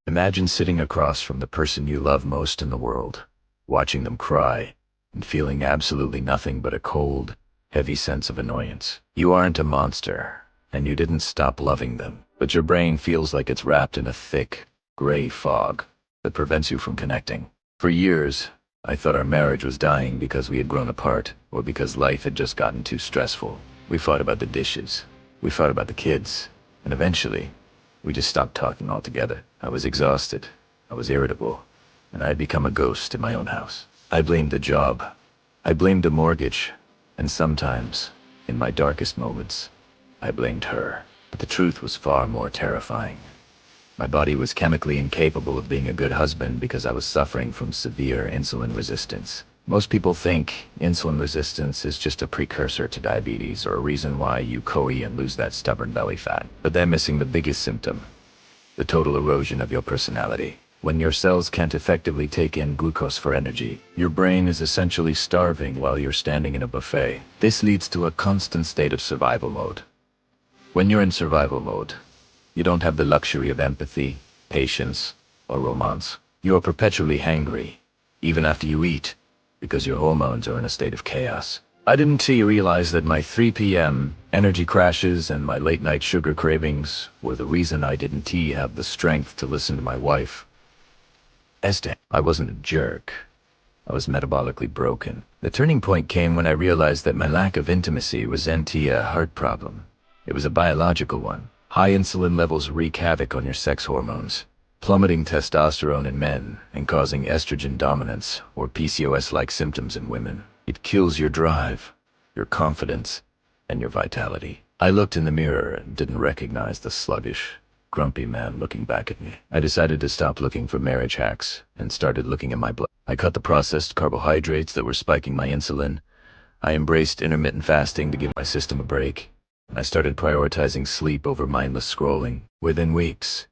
Imagine sitting across from the person you love most in the world, watching them cry, and feeling absolutely nothing but a cold, heavy sense of annoyance. You aren't a monster, and you didn't stop loving them, but your brain feels like it's wrapped in a thick, gray fog that prevents you from connecting. For years, I thought our marriage was dying because we had grown apart, or because life had just gotten too stressful. We fought about the dishes, we fought about the kids, and eventually, we just stopped talking altogether. I was exhausted, I was irritable, and I had become a ghost in my own house. I blamed the job, I blamed the mortgage, and sometimes, in my darkest moments, I blamed her. But the truth was far more terrifying. My body was chemically incapable of being a good husband because I was suffering from severe insulin resistance. Most people think insulin resistance is just a precursor to diabetes or a reason why you co-eat and lose that stubborn belly fat. But they're missing the biggest symptom, the total erosion of your personality. When your cells can't effectively take in glucose for energy, your brain is essentially starving while you're standing in a buffet. This leads to a constant state of survival mode. When you're in survival mode, you don't have the luxury of empathy, patience, or romance. You're perpetually hangry, even after you eat, because your hormones are in a state of chaos. I didn't realize that my 3 p.m. energy crashes and my late-night sugar cravings were the reason I didn't have the strength to listen to my wife. Esther, I wasn't a jerk. I was metabolically broken. The turning point came when I realized that my lack of intimacy was a heart problem. It was a biological one. High insulin levels wreak havoc on your sex hormones, plummeting testosterone in men and causing estrogen dominance or PCOS-like symptoms in women. It kills your drive, your confidence, and your vitality. I looked in the mirror and didn't recognize the sluggish, grumpy man looking back at me. I decided to stop looking for marriage hacks and started looking at my blood. I cut the processed carbohydrates that were spiking my insulin. I embraced intermittent fasting to give my system a break. I started prioritizing sleep over mindless scrolling. Within weeks,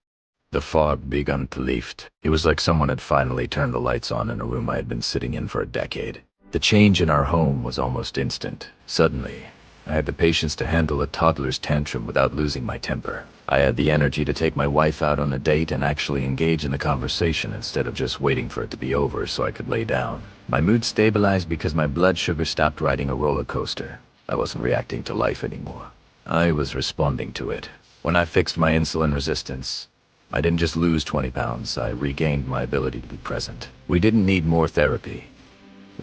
the fog began to lift. It was like someone had finally turned the lights on in a room I had been sitting in for a decade. The change in our home was almost instant. Suddenly, I had the patience to handle a toddler's tantrum without losing my temper. I had the energy to take my wife out on a date and actually engage in the conversation instead of just waiting for it to be over so I could lay down. My mood stabilized because my blood sugar stopped riding a roller coaster. I wasn't reacting to life anymore. I was responding to it. When I fixed my insulin resistance, I didn't just lose 20 pounds, I regained my ability to be present. We didn't need more therapy.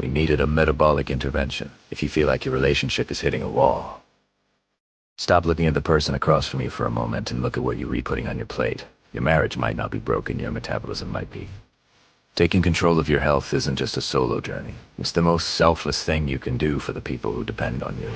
We needed a metabolic intervention. If you feel like your relationship is hitting a wall, stop looking at the person across from you for a moment and look at what you're putting on your plate. Your marriage might not be broken, your metabolism might be. Taking control of your health isn't just a solo journey. It's the most selfless thing you can do for the people who depend on you.